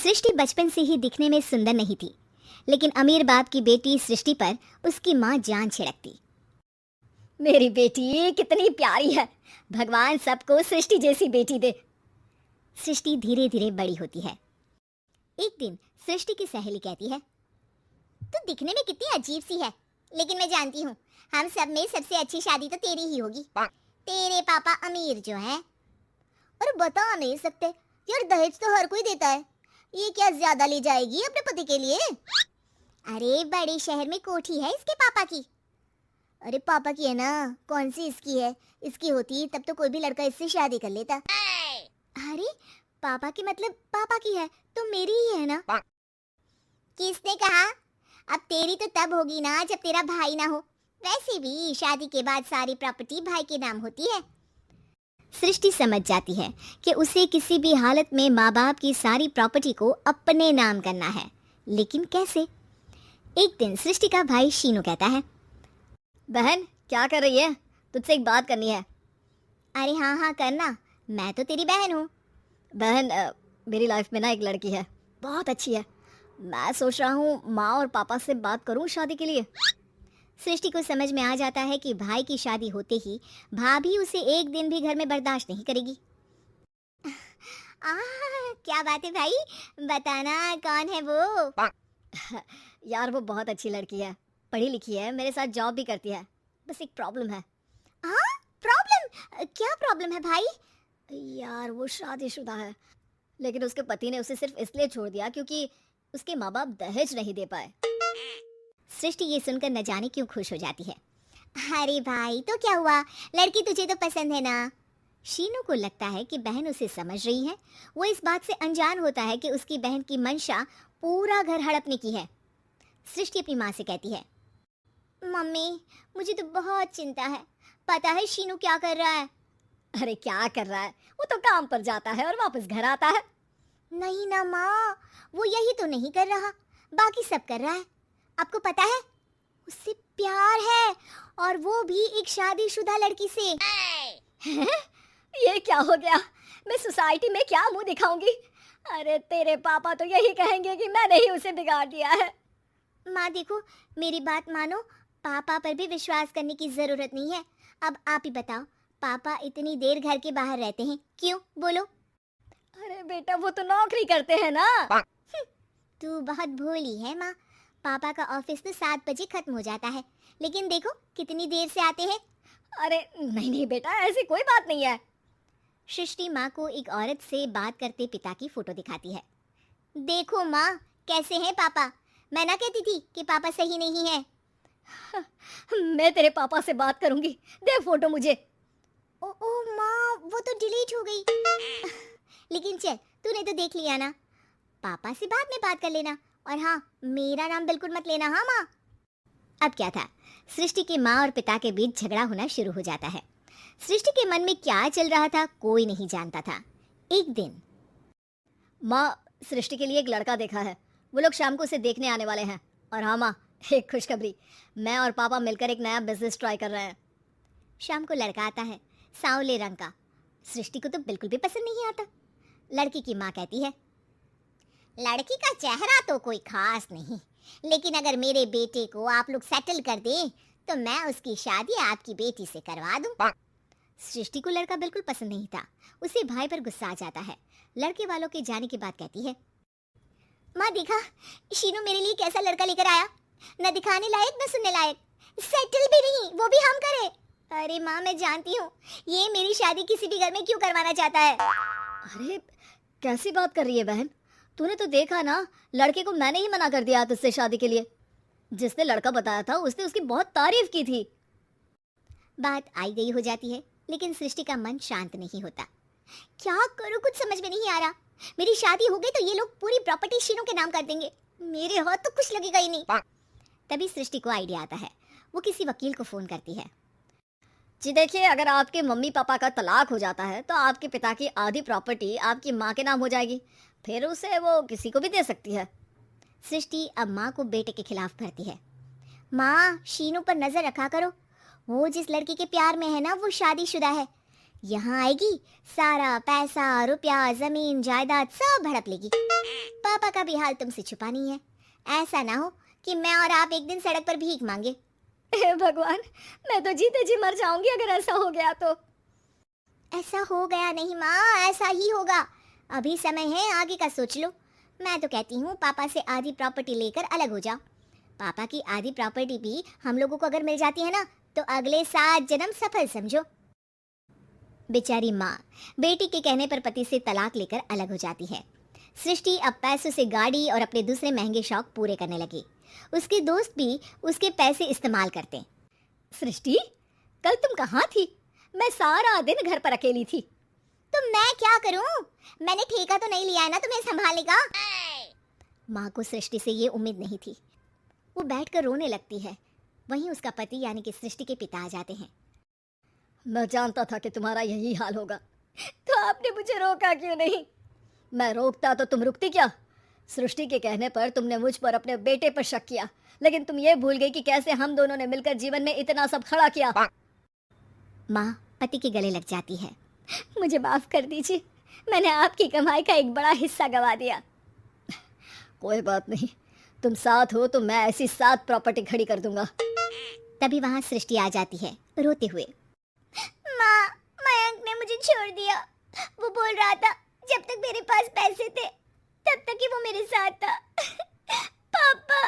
सृष्टि बचपन से ही दिखने में सुंदर नहीं थी, लेकिन अमीर बाप की बेटी सृष्टि पर उसकी माँ जान छिड़कती। मेरी बेटी कितनी प्यारी है, भगवान सबको सृष्टि जैसी बेटी दे। सृष्टि धीरे धीरे बड़ी होती है। एक दिन सृष्टि की सहेली कहती है, तू दिखने में कितनी अजीब सी है, लेकिन मैं जानती हूँ हम सब में सबसे अच्छी शादी तो तेरी ही होगी। तेरे पापा अमीर जो है। और बता नहीं सकते यार, दहेज तो हर कोई देता है, ये क्या ज्यादा ले जाएगी अपने पति के लिए? अरे बड़े शहर में कोठी है इसके पापा की। अरे पापा की है ना, कौन सी इसकी है? इसकी होती तब तो कोई भी लड़का इससे शादी कर लेता। अरे पापा की मतलब पापा की है तो मेरी ही है ना। किसने कहा? अब तेरी तो तब होगी ना जब तेरा भाई ना हो। वैसे भी शादी के बाद सारी प्रॉपर्टी भाई के नाम होती है। सृष्टि समझ जाती है कि उसे किसी भी हालत में माँ बाप की सारी प्रॉपर्टी को अपने नाम करना है, लेकिन कैसे? एक दिन सृष्टि का भाई शीनू कहता है, बहन क्या कर रही है? तुझसे एक बात करनी है। अरे हाँ हाँ करना, मैं तो तेरी बहन हूँ। बहन मेरी लाइफ में ना एक लड़की है, बहुत अच्छी है। मैं सोच रहा हूँ माँ और पापा से बात करूँ शादी के लिए। सृष्टि को समझ में आ जाता है कि भाई की शादी होते ही भाभी उसे एक दिन भी घर में बर्दाश्त नहीं करेगी। क्या बात है भाई, बताना कौन है वो? यार वो बहुत अच्छी लड़की है, पढ़ी लिखी है, मेरे साथ जॉब भी करती है। बस एक प्रॉब्लम है। हाँ प्रॉब्लम? क्या प्रॉब्लम है भाई? यार वो शादीशुदा है, लेकिन उसके पति ने उसे सिर्फ इसलिए छोड़ दिया क्योंकि उसके माँ बाप दहेज नहीं दे पाए। सृष्टि ये सुनकर न जाने क्यों खुश हो जाती है। अरे भाई तो क्या हुआ, लड़की तुझे तो पसंद है ना। शीनू को लगता है कि बहन उसे समझ रही है। वो इस बात से अनजान होता है कि उसकी बहन की मंशा पूरा घर हड़पने की है। सृष्टि अपनी माँ से कहती है, मम्मी मुझे तो बहुत चिंता है, पता है शीनू क्या कर रहा है? अरे क्या कर रहा है, वो तो काम पर जाता है और वापस घर आता है। नहीं ना माँ, वो यही तो नहीं कर रहा, बाकी सब कर रहा है। आपको पता है उससे प्यार है, और वो भी एक शादीशुदा लड़की से। ये क्या हो गया, मैं सोसाइटी में क्या मुंह दिखाऊंगी? अरे तेरे पापा तो यही कहेंगे कि मैंने ही उसे बिगाड़ दिया है। माँ देखो, मेरी बात मानो, पापा पर भी विश्वास करने की जरूरत नहीं है। अब आप ही बताओ, पापा इतनी देर घर के बाहर रहते हैं क्यों, बोलो? अरे बेटा वो तो नौकरी करते हैं ना। तू बहुत भोली है माँ, पापा का ऑफिस तो 7 बजे खत्म हो जाता है, लेकिन देखो कितनी देर से आते हैं। अरे नहीं नहीं बेटा, ऐसी कोई बात नहीं है। सृष्टि माँ को एक औरत से बात करते पिता की फोटो दिखाती है। देखो माँ कैसे हैं पापा, मैं ना कहती थी कि पापा सही नहीं है। मैं तेरे पापा से बात करूंगी, दे फोटो मुझे। ओ माँ वो तो डिलीट हो गई। लेकिन चल तूने तो देख लिया ना, पापा से बाद में बात कर लेना, और हाँ मेरा नाम बिल्कुल मत लेना। हाँ माँ। अब क्या था, सृष्टि के माँ और पिता के बीच झगड़ा होना शुरू हो जाता है। सृष्टि के मन में क्या चल रहा था कोई नहीं जानता था। एक दिन, माँ सृष्टि के लिए एक लड़का देखा है, वो लोग शाम को उसे देखने आने वाले हैं। और हाँ माँ एक खुशखबरी, मैं और पापा मिलकर एक नया बिजनेस ट्राई कर रहे हैं। शाम को लड़का आता है, सांवले रंग का। सृष्टि को तो बिल्कुल भी पसंद नहीं आता। लड़की की माँ कहती है, लड़की का चेहरा तो कोई खास नहीं, लेकिन अगर मेरे बेटे को आप लोग सेटल कर दें तो मैं उसकी शादी आपकी बेटी से करवा दूं। सृष्टि को लड़का बिल्कुल पसंद नहीं था। उसे भाई पर गुस्सा आ जाता है। लड़के वालों के जाने के बाद कहती है, माँ देखा शीनू मेरे लिए कैसा लड़का लेकर आया, न दिखाने लायक न सुनने लायक, सेटल भी नहीं, वो भी हम करें। अरे माँ मैं जानती हूँ ये मेरी शादी किसी भी घर में क्यों करवाना चाहता है। अरे कैसी बात कर रही है बहन, तूने तो देखा ना, लड़के को मैंने ही मना कर दिया तुझसे शादी के लिए। जिसने लड़का बताया था उसने उसकी बहुत तारीफ की थी। बात आई गई हो जाती है, लेकिन सृष्टि का मन शांत नहीं होता। क्या करूं कुछ समझ में नहीं आ रहा। मेरी शादी हो गई तो ये लोग पूरी प्रॉपर्टी शीनू के नाम कर देंगे, मेरे हाथ तो कुछ लगेगा ही नहीं। तभी सृष्टि को आइडिया आता है। वो किसी वकील को फोन करती है। जी देखिए, अगर आपके मम्मी पापा का तलाक हो जाता है तो आपके पिता की आधी प्रॉपर्टी आपकी माँ के नाम हो जाएगी, फिर उसे वो किसी को भी दे सकती है। सृष्टि अब माँ को बेटे के खिलाफ भरती है। माँ शीनू पर नजर रखा करो, वो जिस लड़की के प्यार में है ना वो शादीशुदा है, यहाँ आएगी, सारा पैसा रुपया जमीन जायदाद सब हड़प लेगी। पापा का भी हाल तुमसे छुपा नहीं है। ऐसा ना हो कि मैं और आप एक दिन सड़क पर भीख मांगे। हे भगवान, मैं तो जीते जी मर जाऊंगी अगर ऐसा हो गया तो। ऐसा हो गया नहीं माँ, ऐसा ही होगा। अभी समय है, आगे का सोच लो। मैं तो कहती हूँ पापा से आधी प्रॉपर्टी लेकर अलग हो जाओ। पापा की आधी प्रॉपर्टी भी हम लोगों को अगर मिल जाती है ना, तो अगले 7 जन्म सफल समझो। बेचारी माँ बेटी के कहने पर पति से तलाक लेकर अलग हो जाती है। सृष्टि अब पैसों से गाड़ी और अपने दूसरे महंगे शौक पूरे करने लगी। उसके दोस्त भी उसके पैसे इस्तेमाल करते। सृष्टि, कल तुम कहाँ थी? मैं सारा दिन घर पर अकेली थी। तो मैं क्या करूं? मैंने ठेका तो नहीं लिया है ना तुम्हें संभालने का। माँ को सृष्टि से ये उम्मीद नहीं थी। वो बैठकर रोने लगती है। वहीं उसका पति यानी कि सृष्टि के पिता आ जाते हैं। मैं जानता था कि तुम्हारा यही हाल होगा, तो आपने मुझे रोका क्यों नहीं? मैं रोकता तो तुम रुकती क्या? सृष्टि के कहने पर तुमने मुझ पर अपने बेटे पर शक किया, लेकिन तुम ये भूल गई कि कैसे हम दोनों ने मिलकर जीवन में इतना सब खड़ा किया। माँ पति के गले लग जाती है। मुझे माफ कर दीजिए, मैंने आपकी कमाई का एक बड़ा हिस्सा गवा दिया। कोई बात नहीं, तुम साथ हो तो मैं ऐसी 7 प्रॉपर्टी खड़ी कर दूंगा। तभी वहां सृष्टि आ जाती है रोते हुए। माँ, मयंक ने मुझे छोड़ दिया। वो बोल रहा था जब तक मेरे पास पैसे थे तब तक ही वो मेरे साथ था। पापा।